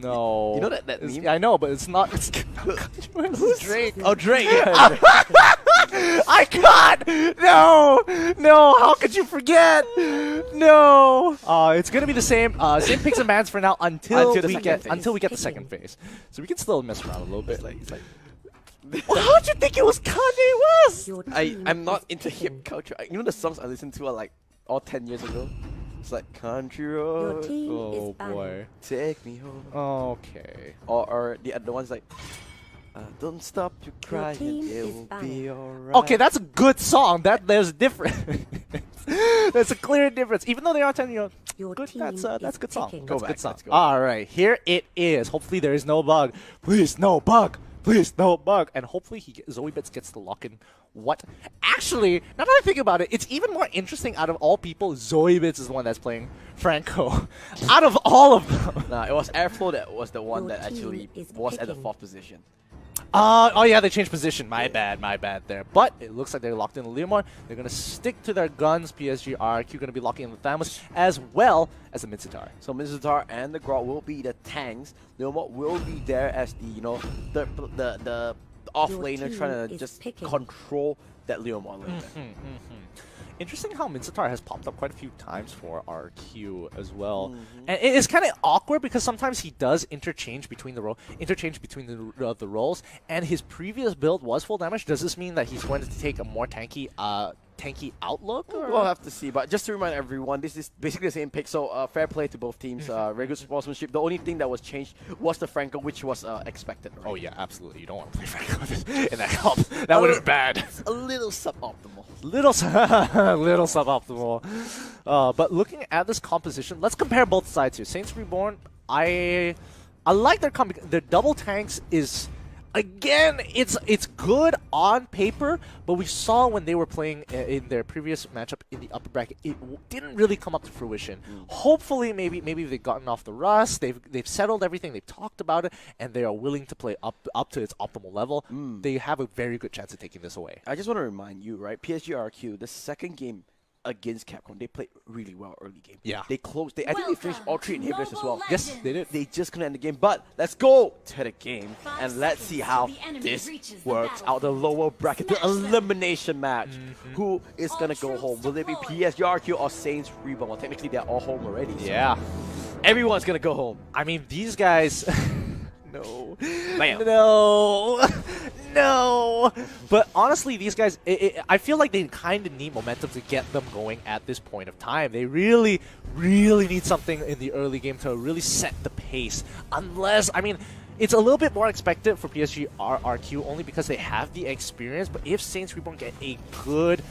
No. You know that meme? I know, but it's not. It's Who's Drake? Oh, Drake. I can't! No! No! How could you forget? No! It's gonna be the same picks and bans for now until we get the second phase. So we can still mess around a little bit. It's like How'd you think it was Kanye West? I'm not into hip culture. You know the songs I listened to are like all 10 years ago? It's like Country Road. Oh boy. Take me home. Okay. Or the other one's like don't stop to cry and it will be alright. Okay, that's a good song. There's a difference. There's a clear difference. Even though they are 10-year-old. Good. That's a good song. Go That's a back, good song. let's go. Alright, here it is. Hopefully there is no bug. Please, no bug. Please, no bug. And hopefully Zoebits gets the lock-in. What? Actually, now that I think about it, it's even more interesting out of all people, Zoebits is the one that's playing Franco. Out of all of them. Nah, it was Airflow that was the one that actually was at the 4th position. Oh yeah, they changed position. My bad there. But it looks like they're locked in the Leomord. They're going to stick to their guns. PSG, RRQ going to be locking in the Thamus as well as the Mitsutar. So Mitsutar and the Grot will be the tanks. Leomord will be there as the, you know, the off laner trying to just control that Leomord a little bit. Interesting how Mitsutar has popped up quite a few times for RQ as well, and it is kind of awkward because sometimes he does interchange between the roles. And his previous build was full damage. Does this mean that he's going to take a more tanky outlook? Or? We'll have to see, but just to remind everyone, this is basically the same pick, so fair play to both teams. Very good sportsmanship. The only thing that was changed was the Franco, which was expected. Right? Oh yeah, absolutely. You don't want to play Franco in that comp. That would have been bad. A little suboptimal. Little suboptimal. But looking at this composition, let's compare both sides here. Saints Reborn, I like their double tanks is. Again, it's good on paper, but we saw when they were playing in their previous matchup in the upper bracket, it didn't really come up to fruition. Hopefully, maybe they've gotten off the rust, they've settled everything, they've talked about it, and they are willing to play up to its optimal level. They have a very good chance of taking this away. I just want to remind you, right? PSG RQ, the second game against Capcom, they played really well early game. Yeah. They closed. I think they finished all 3 inhibitors as well. Yes, they did. They just couldn't end the game. But let's go to the game and let's see how this works out. The lower bracket, the elimination match. Who is going to go home? Will it be PSG RQ or Saints Reborn? Well, technically they're all home already. So Yeah. everyone's going to go home. I mean, these guys... No. Bam. No. No. But honestly, these guys, I feel like they kind of need momentum to get them going at this point of time. They really, really need something in the early game to really set the pace. Unless, I mean, it's a little bit more expected for PSG RRQ only because they have the experience. But if Saints Reborn get a good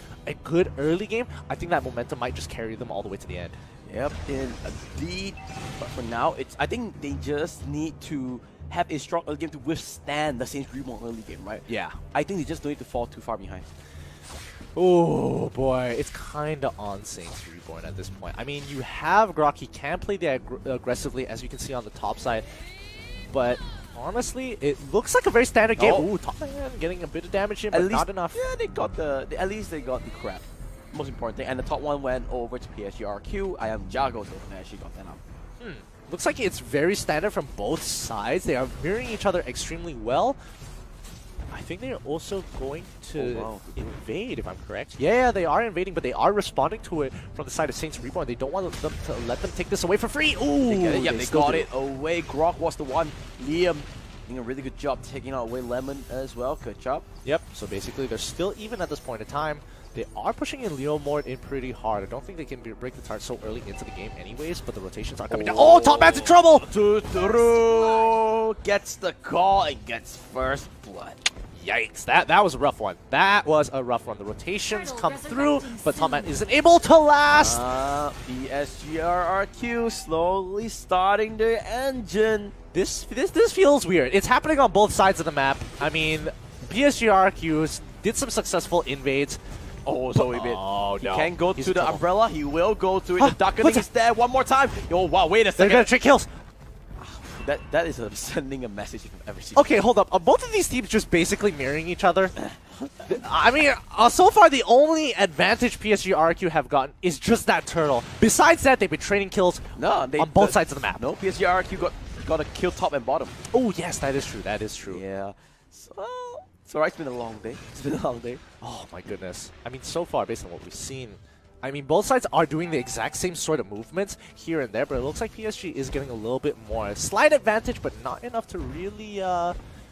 early game, I think that momentum might just carry them all the way to the end. Yep, indeed. But for now, I think they just need to have a strong early game to withstand the Saints Reborn early game, right? Yeah. I think they just don't need to fall too far behind. Oh boy, it's kind of on Saints Reborn at this point. I mean, you have Grok, he can play the aggressively, as you can see on the top side, but honestly, it looks like a very standard game. Ooh, top man getting a bit of damage in, but not enough. Yeah, at least they got the crap. Most important thing, and the top one went over to PSG RQ. I am Jago, so they actually got that up. Looks like it's very standard from both sides. They are mirroring each other extremely well. I think they're also going to invade, if I'm correct. Yeah, they are invading, but they are responding to it from the side of Saints Reborn. They don't want them to let them take this away for free. Ooh, they got it away. Grok was the one. Liam doing a really good job taking out away Lemon as well. Good job. Yep, so basically they're still even at this point in time. They are pushing in Leomord in pretty hard. I don't think they can break the target so early into the game anyways, but the rotations are coming down. Oh, top man's in trouble! Tuturu gets the call and gets first blood. Yikes, that was a rough one. That was a rough one. The rotations come through, but Top Man isn't able to last. PSG RRQ slowly starting their engine. This feels weird. It's happening on both sides of the map. I mean, PSG RRQ did some successful invades. Oh, so he can't go to the umbrella. He will go to it. The Duckening is there one more time. Oh, wow, wait a second. They're going to trick kills. That is sending a message if I've ever seen. Okay, hold up. Are both of these teams just basically mirroring each other? I mean, so far the only advantage PSG RRQ have gotten is just that turtle. Besides that, they've been trading kills on both sides of the map. No, PSG RRQ got got to kill top and bottom. Oh yes, that is true. That is true. Yeah. So it's been a long day. It's been a long day. Oh my goodness. I mean, so far, based on what we've seen, I mean, both sides are doing the exact same sort of movements here and there, but it looks like PSG is getting a little bit more. A slight advantage, but not enough to really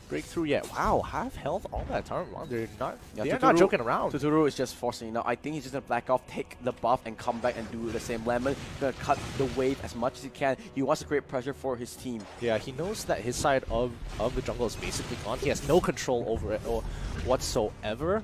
break through yet. Wow, half health all that time. Wow, they're not joking around. Tuturu is just forcing it now. I think he's just going to back off, take the buff, and come back and do the same. Lemon going to cut the wave as much as he can. He wants to create pressure for his team. Yeah, he knows that his side of the jungle is basically gone. He has no control over it or whatsoever.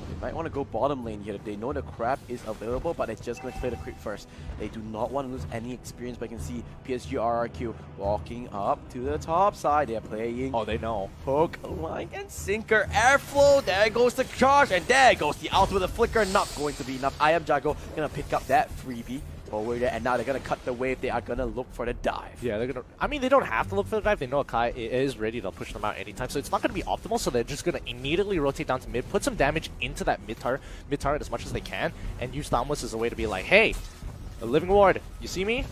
They might want to go bottom lane here. They know the crab is available, but they're just going to clear the creep first. They do not want to lose any experience, but you can see PSG RRQ walking up to the top side. They're playing. Oh, they know. Hook, line, and sinker. Airflow. There goes the charge, and there goes the out with the flicker. Not going to be enough. I Am Jago going to pick up that freebie over there, and now they're going to cut the wave. They are going to look for the dive. Yeah, they're going to... I mean, they don't have to look for the dive. They know Akai is ready to push them out anytime, so it's not going to be optimal, so they're just going to immediately rotate down to mid, put some damage into that mid turret as much as they can, and use Thamus as a way to be like, hey, the Living Ward, you see me?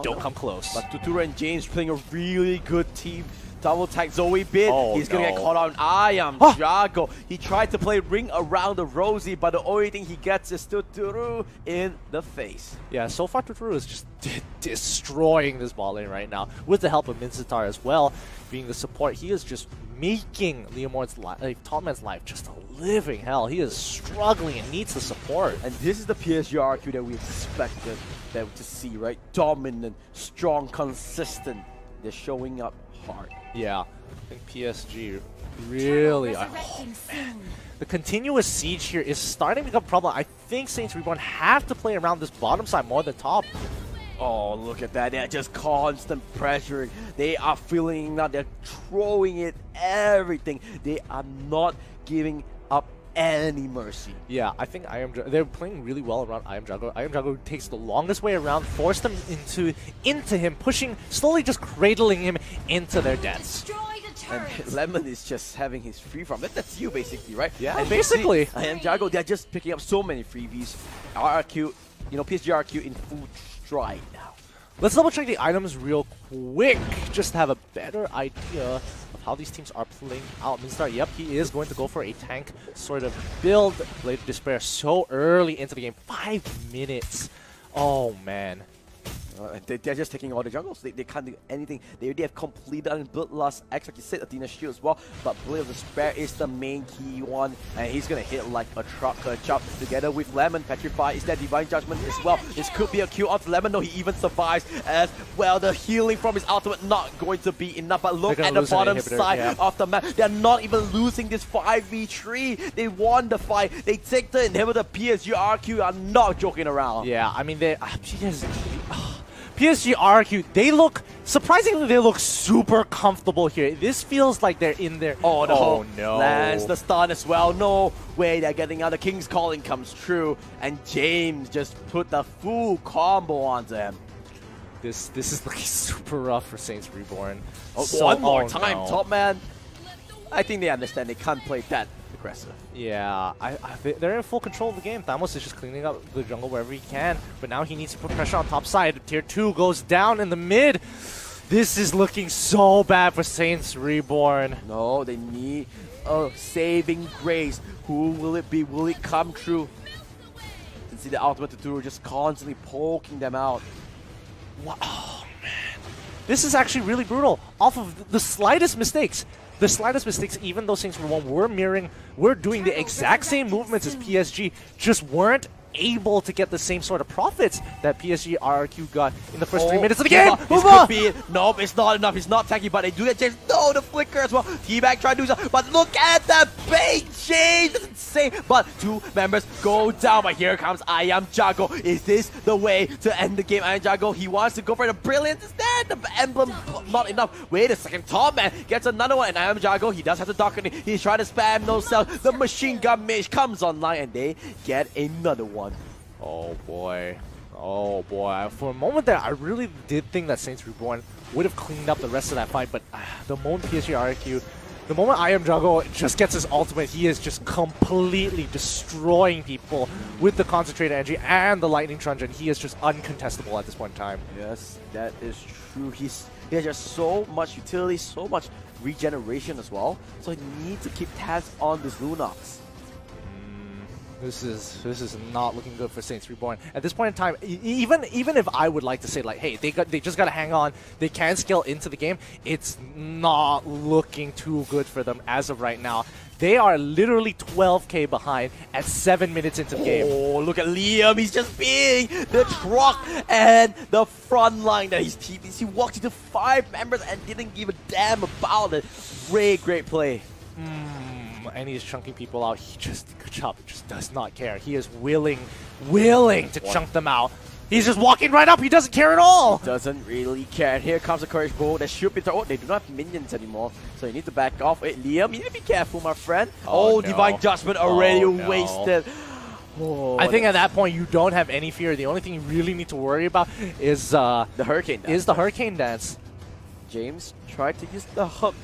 Don't come close. But Tuturu and James playing a really good team. Double tag Zoe bit. Oh, he's gonna get caught on I Am Jago. He tried to play ring around the Rosie, but the only thing he gets is Tuturu in the face. Yeah, so far Tuturu is just destroying this ball lane right now, with the help of Minzitar as well, being the support. He is just making Leomord's life, top man's life, just a living hell. He is struggling and needs the support. And this is the PSG RQ that we expected them to see, right? Dominant, strong, consistent. They're showing up hard. Yeah, I think PSG really... Oh, man. The continuous siege here is starting to become a problem. I think Saints Reborn have to play around this bottom side more than top. Oh, look at that. They're just constant pressuring. They are filling out. They're throwing it, everything. They are not giving up any mercy. Yeah, I think they're playing really well around I Am Jago. I Am Jago takes the longest way around, force them into him, pushing, slowly just cradling him into their deaths. And Lemon is just having his free from it. That's you basically, right? Yeah, and basically. I Am Jago, they're just picking up so many freebies. RRQ, you know, PSG RRQ in full stride now. Let's double check the items real quick, just to have a better idea of how these teams are playing out. Minzitar, yep, he is going to go for a tank sort of build. Blade of Despair so early into the game, 5 minutes. Oh man. They're just taking all the jungles. They can't do anything. They already have completed and built last X, like you said, Athena shield as well. But Blade of Despair is the main key one, and he's gonna hit like a truck, chop together with Lemon. Petrify is that Divine Judgment as well. This could be a kill onto Lemon. No, he even survives as well. The healing from his ultimate not going to be enough. But look at the bottom side of the map. They're not even losing this 5v3. They won the fight. They take the inhibitor. PSG RQ are not joking around. Yeah, I mean PSG RRQ, they look, surprisingly, they look super comfortable here. This feels like they're in there. Oh no. Lands the stun as well. No way they're getting out. The King's Calling comes true. And James just put the full combo onto him. This is looking super rough for Saints Reborn. Oh, so, one more time, no. Top man. I think they understand they can't play that aggressive. Yeah, they're in full control of the game. Thamos is just cleaning up the jungle wherever he can, but now he needs to put pressure on top side. Tier 2 goes down in the mid. This is looking so bad for Saints Reborn. No, they need a saving grace. Who will it be? Will it come true? You can see the ultimate Tuturu just constantly poking them out. Wow. Oh, man. This is actually really brutal. Off of the slightest mistakes. The slightest mistakes, even though Saints Reborn were doing the exact same movements as PSG, just weren't able to get the same sort of profits that PSG RRQ got in the first 3 minutes of the game. This could be it. Nope, it's not enough. He's not tanky, but they do get James. No, the flicker as well. T-Bag trying to do something, but look at the bait, James. That's insane. But 2 members go down, but here comes I Am Jago. Is this the way to end the game? I Am Jago, he wants to go for the brilliance instead. The emblem, not enough. Wait a second. Top man gets another one, and I Am Jago, he does have to darken it. He's trying to spam no cell. The machine gun mage comes online, and they get another one. Oh boy. Oh boy. For a moment there, I really did think that Saints Reborn would have cleaned up the rest of that fight, but the moment PSG RRQ, the moment I Am Jago just gets his ultimate, he is just completely destroying people with the concentrated energy and the lightning truncheon. He is just uncontestable at this point in time. Yes, that is true. He's He has just so much utility, so much regeneration as well. So he needs to keep tabs on this Lunox. This is not looking good for Saints Reborn. At this point in time, even if I would like to say like, hey, they just gotta hang on, they can scale into the game, it's not looking too good for them as of right now. They are literally 12k behind at 7 minutes into the game. Oh, look at Liam. He's just being the truck and the front line that he's teaming. He walked into 5 members and didn't give a damn about it. Great play. And he's chunking people out. He just does not care. He is willing to chunk them out. He's just walking right up. He doesn't care at all. Doesn't really care. And here comes the Courage Bow. That should be oh, they do not have minions anymore. So you need to back off. Wait, Liam, you need to be careful, my friend. Oh, no. Divine Judgment already wasted. Oh, I think at that point you don't have any fear. The only thing you really need to worry about is the Hurricane Dance. James tried to use the hook,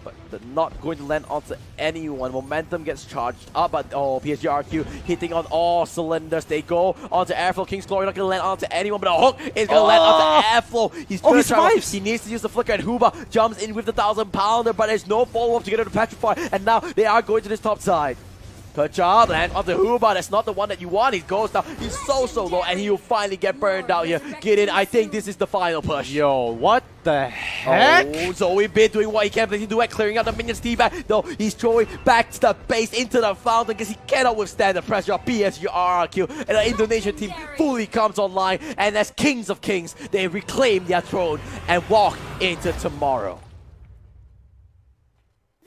but they're not going to land onto anyone. Momentum gets charged up, but PSG RRQ hitting on all cylinders. They go onto Airflow. King's Glory not going to land onto anyone, but a hook is going to land onto Airflow. He survives. He needs to use the flicker, and Huba jumps in with the 1000-pounder, but there's no follow-up to get him to petrify, and now they are going to this top side. Good job, land onto Huba. That's not the one that you want. He goes down. He's so low, and he'll finally get burned out here. Get in. I think this is the final push. Yo, what the heck? Oh, Zoe Bid doing what he can, but he do it, clearing out the minions teabag. Though he's throwing back to the base into the fountain because he cannot withstand the pressure of PSG RRQ. And the Indonesian team fully comes online, and as kings of kings, they reclaim their throne and walk into tomorrow.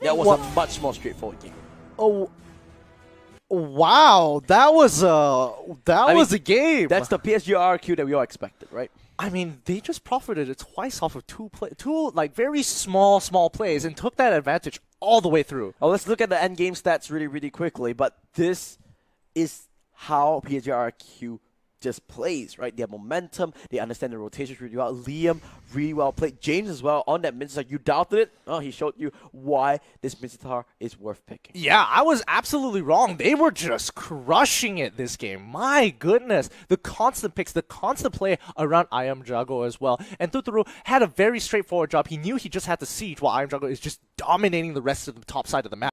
That was a much more straightforward game. Oh. Wow, that was a game. That's the PSG RRQ that we all expected, right? I mean, they just profited twice off of two like very small plays and took that advantage all the way through. Oh, let's look at the end game stats really quickly. But this is how PSG RRQ just plays, right? They have momentum. They understand the rotations really well. Liam really well played. James as well on that mid side. You doubted it? Oh, he showed you why this Mizzitar is worth picking. Yeah, I was absolutely wrong. They were just crushing it this game. My goodness. The constant picks, the constant play around I Am Jago as well. And Tuturu had a very straightforward job. He knew he just had to siege while I Am Jago is just dominating the rest of the top side of the map.